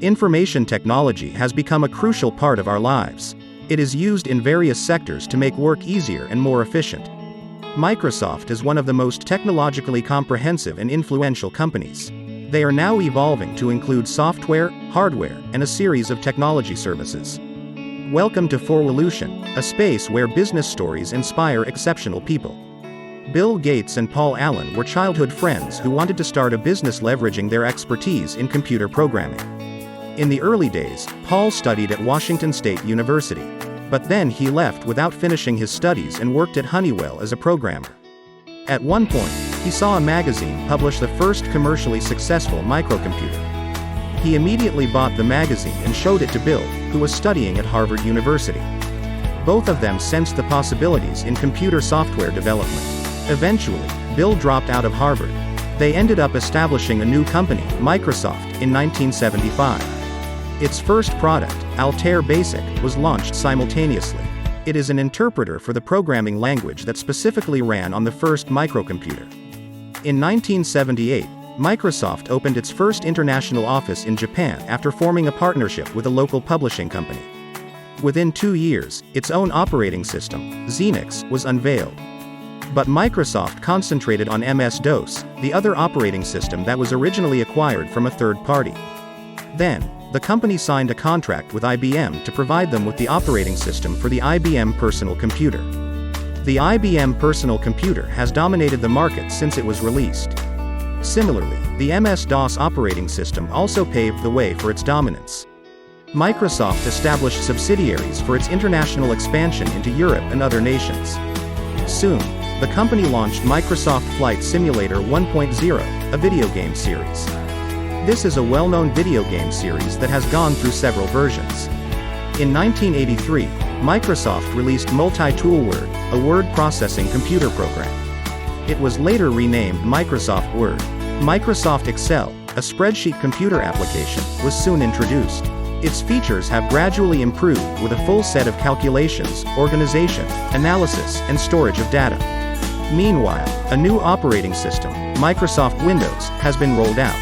Information technology has become a crucial part of our lives. It is used in various sectors to make work easier and more efficient. Microsoft is one of the most technologically comprehensive and influential companies. They are now evolving to include software, hardware, and a series of technology services. Welcome to Forwolution, a space where business stories inspire exceptional people. Bill Gates and Paul Allen were childhood friends who wanted to start a business leveraging their expertise in computer programming. In the early days, Paul studied at Washington State University. But then he left without finishing his studies and worked at Honeywell as a programmer. At one point, he saw a magazine publish the first commercially successful microcomputer. He immediately bought the magazine and showed it to Bill, who was studying at Harvard University. Both of them sensed the possibilities in computer software development. Eventually, Bill dropped out of Harvard. They ended up establishing a new company, Microsoft, in 1975. Its first product, Altair Basic, was launched simultaneously. It is an interpreter for the programming language that specifically ran on the first microcomputer. In 1978, Microsoft opened its first international office in Japan after forming a partnership with a local publishing company. Within 2 years, its own operating system, Xenix, was unveiled. But Microsoft concentrated on MS-DOS, the other operating system that was originally acquired from a third party. Then, the company signed a contract with IBM to provide them with the operating system for the IBM personal computer. The IBM personal computer has dominated the market since it was released. Similarly, the MS-DOS operating system also paved the way for its dominance. Microsoft established subsidiaries for its international expansion into Europe and other nations. Soon, the company launched Microsoft Flight Simulator 1.0, a video game series. This is a well-known video game series that has gone through several versions. In 1983, Microsoft released Multi-Tool Word, a word processing computer program. It was later renamed Microsoft Word. Microsoft Excel, a spreadsheet computer application, was soon introduced. Its features have gradually improved with a full set of calculations, organization, analysis, and storage of data. Meanwhile, a new operating system, Microsoft Windows, has been rolled out.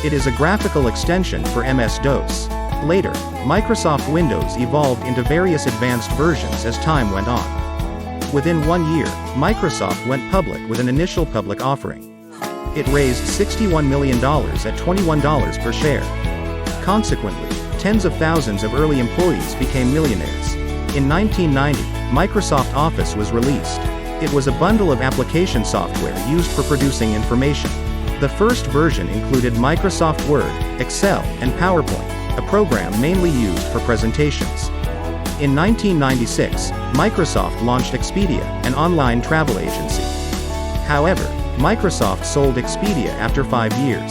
It is a graphical extension for MS-DOS. Later, Microsoft Windows evolved into various advanced versions as time went on. Within 1 year, Microsoft went public with an initial public offering. It raised $61 million at $21 per share. Consequently, tens of thousands of early employees became millionaires. In 1990, Microsoft Office was released. It was a bundle of application software used for producing information. The first version included Microsoft Word, Excel, and PowerPoint, a program mainly used for presentations. In 1996, Microsoft launched Expedia, an online travel agency. However, Microsoft sold Expedia after 5 years.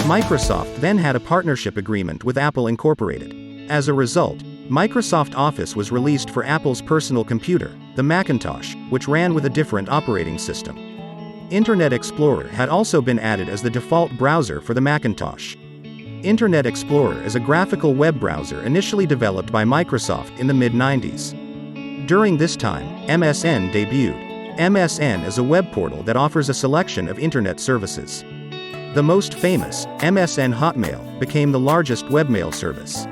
Microsoft then had a partnership agreement with Apple Incorporated. As a result, Microsoft Office was released for Apple's personal computer, the Macintosh, which ran with a different operating system. Internet Explorer had also been added as the default browser for the Macintosh. Internet Explorer is a graphical web browser initially developed by Microsoft in the mid-90s. During this time, MSN debuted. MSN is a web portal that offers a selection of internet services. The most famous, MSN Hotmail, became the largest webmail service.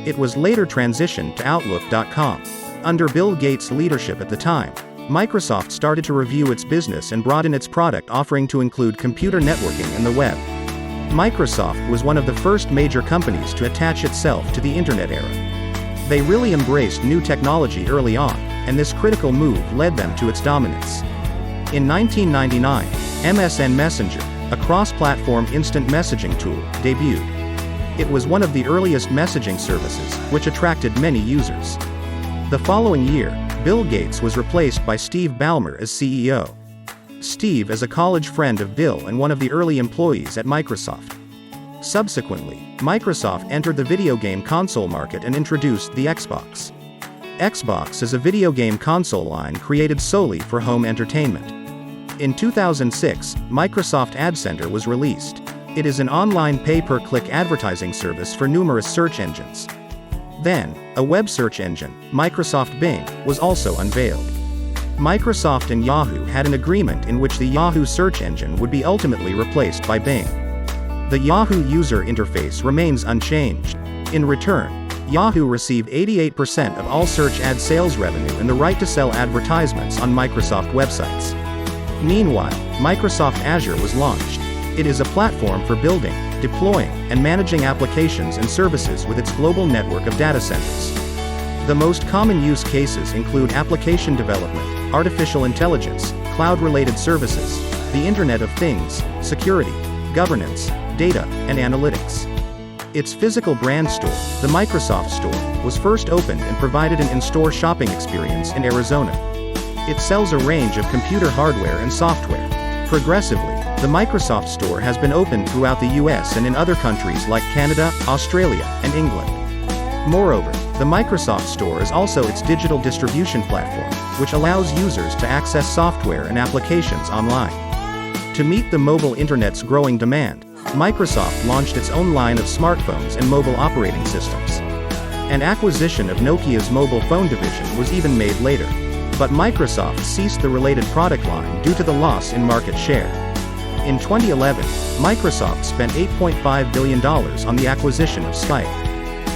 It was later transitioned to Outlook.com. Under Bill Gates' leadership at the time, Microsoft started to review its business and broaden its product offering to include computer networking and the web. Microsoft was one of the first major companies to attach itself to the internet era. They really embraced new technology early on, and this critical move led them to its dominance. In 1999, MSN Messenger, a cross-platform instant messaging tool, debuted. It was one of the earliest messaging services, which attracted many users. The following year, Bill Gates was replaced by Steve Ballmer as CEO. Steve is a college friend of Bill and one of the early employees at Microsoft. Subsequently, Microsoft entered the video game console market and introduced the Xbox. Xbox is a video game console line created solely for home entertainment. In 2006, Microsoft Ad Center was released. It is an online pay-per-click advertising service for numerous search engines. Then, a web search engine, Microsoft Bing, was also unveiled. Microsoft and Yahoo had an agreement in which the Yahoo search engine would be ultimately replaced by Bing. The Yahoo user interface remains unchanged. In return, Yahoo received 88% of all search ad sales revenue and the right to sell advertisements on Microsoft websites. Meanwhile, Microsoft Azure was launched. It is a platform for building, deploying, and managing applications and services with its global network of data centers. The most common use cases include application development, artificial intelligence, cloud-related services, the Internet of Things, security, governance, data, and analytics. Its physical brand store, the Microsoft Store, was first opened and provided an in-store shopping experience in Arizona. It sells a range of computer hardware and software. Progressively, the Microsoft Store has been opened throughout the US and in other countries like Canada, Australia, and England. Moreover, the Microsoft Store is also its digital distribution platform, which allows users to access software and applications online. To meet the mobile internet's growing demand, Microsoft launched its own line of smartphones and mobile operating systems. An acquisition of Nokia's mobile phone division was even made later. But Microsoft ceased the related product line due to the loss in market share. In 2011, Microsoft spent $8.5 billion on the acquisition of Skype.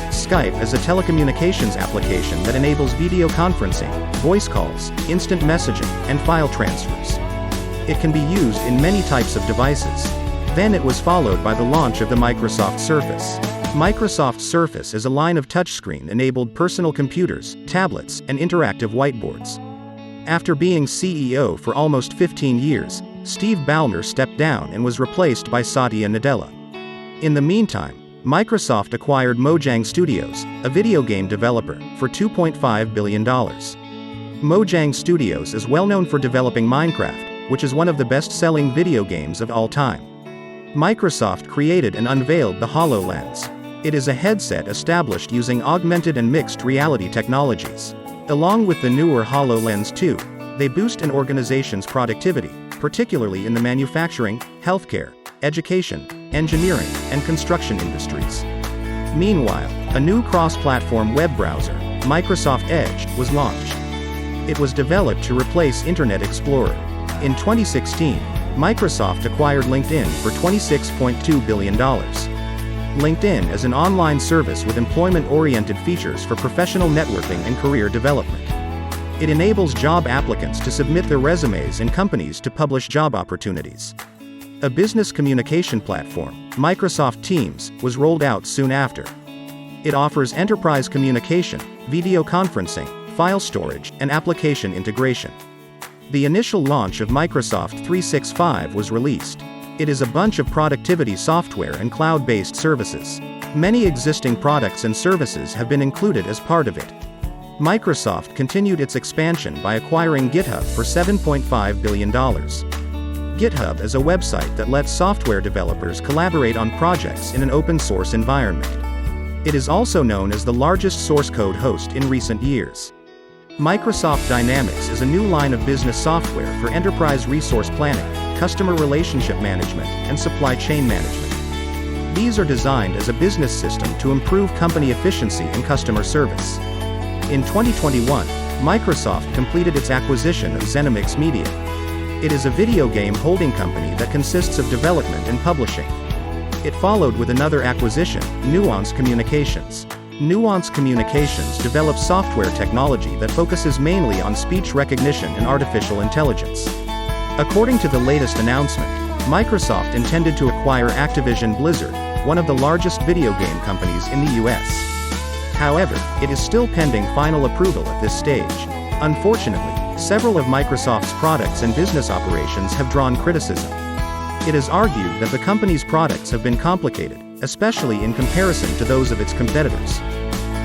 Skype is a telecommunications application that enables video conferencing, voice calls, instant messaging, and file transfers. It can be used in many types of devices. Then it was followed by the launch of the Microsoft Surface. Microsoft Surface is a line of touchscreen-enabled personal computers, tablets, and interactive whiteboards. After being CEO for almost 15 years, Steve Ballmer stepped down and was replaced by Satya Nadella. In the meantime, Microsoft acquired Mojang Studios, a video game developer, for $2.5 billion. Mojang Studios is well known for developing Minecraft, which is one of the best-selling video games of all time. Microsoft created and unveiled the HoloLens. It is a headset established using augmented and mixed reality technologies. Along with the newer HoloLens 2, they boost an organization's productivity, particularly in the manufacturing, healthcare, education, engineering, and construction industries. Meanwhile, a new cross-platform web browser, Microsoft Edge, was launched. It was developed to replace Internet Explorer. In 2016, Microsoft acquired LinkedIn for $26.2 billion. LinkedIn is an online service with employment-oriented features for professional networking and career development. It enables job applicants to submit their resumes and companies to publish job opportunities. A business communication platform, Microsoft Teams, was rolled out soon after. It offers enterprise communication, video conferencing, file storage, and application integration. The initial launch of Microsoft 365 was released. It is a bunch of productivity software and cloud-based services. Many existing products and services have been included as part of it. Microsoft continued its expansion by acquiring GitHub for $7.5 billion. GitHub is a website that lets software developers collaborate on projects in an open-source environment. It is also known as the largest source code host in recent years. Microsoft Dynamics is a new line of business software for enterprise resource planning, customer relationship management, and supply chain management. These are designed as a business system to improve company efficiency and customer service. In 2021, Microsoft completed its acquisition of ZeniMax Media. It is a video game holding company that consists of development and publishing. It followed with another acquisition, Nuance Communications. Nuance Communications develops software technology that focuses mainly on speech recognition and artificial intelligence. According to the latest announcement, Microsoft intended to acquire Activision Blizzard, one of the largest video game companies in the US. However, it is still pending final approval at this stage. Unfortunately, several of Microsoft's products and business operations have drawn criticism. It is argued that the company's products have been complicated, especially in comparison to those of its competitors.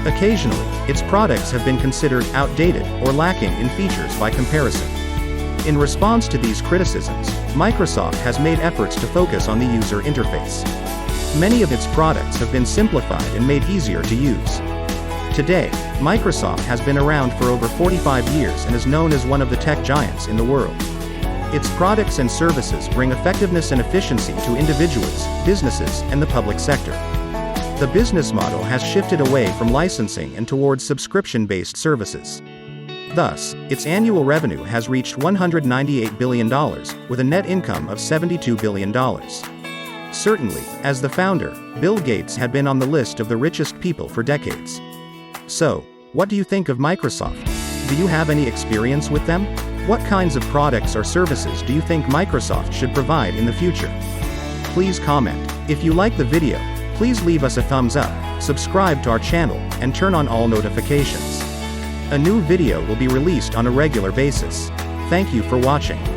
Occasionally, its products have been considered outdated or lacking in features by comparison. In response to these criticisms, Microsoft has made efforts to focus on the user interface. Many of its products have been simplified and made easier to use. Today, Microsoft has been around for over 45 years and is known as one of the tech giants in the world. Its products and services bring effectiveness and efficiency to individuals, businesses, and the public sector. The business model has shifted away from licensing and towards subscription-based services. Thus, its annual revenue has reached $198 billion, with a net income of $72 billion. Certainly, as the founder, Bill Gates had been on the list of the richest people for decades. So, what do you think of Microsoft? Do you have any experience with them? What kinds of products or services do you think Microsoft should provide in the future? Please comment. If you like the video, please leave us a thumbs up, subscribe to our channel, and turn on all notifications. A new video will be released on a regular basis. Thank you for watching.